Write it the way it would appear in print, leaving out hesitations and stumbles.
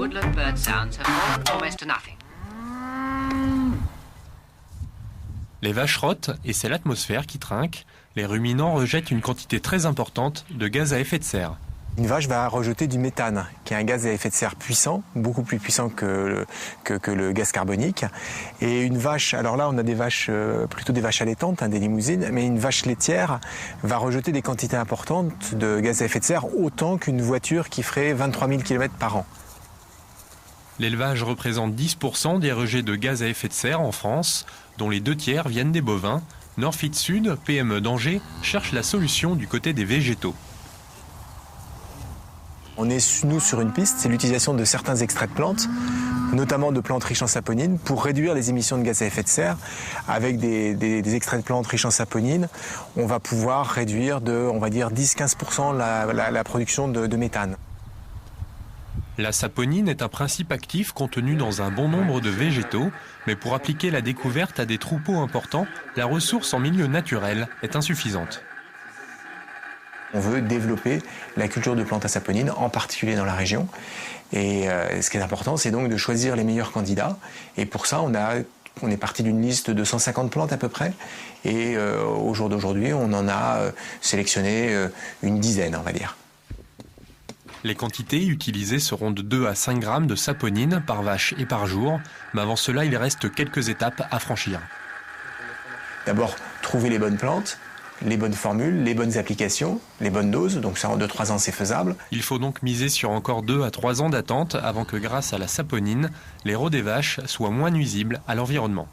woodland bird sounds have gone almost to nothing. Les vaches rotent et c'est l'atmosphère qui trinque. Les ruminants rejettent une quantité très importante de gaz à effet de serre. Une vache va rejeter du méthane, qui est un gaz à effet de serre puissant, beaucoup plus puissant que le gaz carbonique. Et une vache, alors là on a des vaches, plutôt des vaches allaitantes, des limousines, mais une vache laitière va rejeter des quantités importantes de gaz à effet de serre, autant qu'une voiture qui ferait 23 000 km par an. L'élevage représente 10% des rejets de gaz à effet de serre en France, dont les 2/3 viennent des bovins. Norfit Sud, PME d'Angers, cherche la solution du côté des végétaux. On est, nous, sur une piste, c'est l'utilisation de certains extraits de plantes, notamment de plantes riches en saponine, pour réduire les émissions de gaz à effet de serre. Avec des extraits de plantes riches en saponine, on va pouvoir réduire de, on va dire, 10-15% la production de méthane. La saponine est un principe actif contenu dans un bon nombre de végétaux, mais pour appliquer la découverte à des troupeaux importants, la ressource en milieu naturel est insuffisante. On veut développer la culture de plantes à saponine, en particulier dans la région. Et ce qui est important, c'est donc de choisir les meilleurs candidats. Et pour ça, on est parti d'une liste de 150 plantes à peu près. Et au jour d'aujourd'hui, on en a sélectionné une dizaine, on va dire. Les quantités utilisées seront de 2 à 5 grammes de saponine par vache et par jour. Mais avant cela, il reste quelques étapes à franchir. D'abord, trouver les bonnes plantes, les bonnes formules, les bonnes applications, les bonnes doses. Donc ça, en 2-3 ans, c'est faisable. Il faut donc miser sur encore 2 à 3 ans d'attente avant que, grâce à la saponine, les rots des vaches soient moins nuisibles à l'environnement.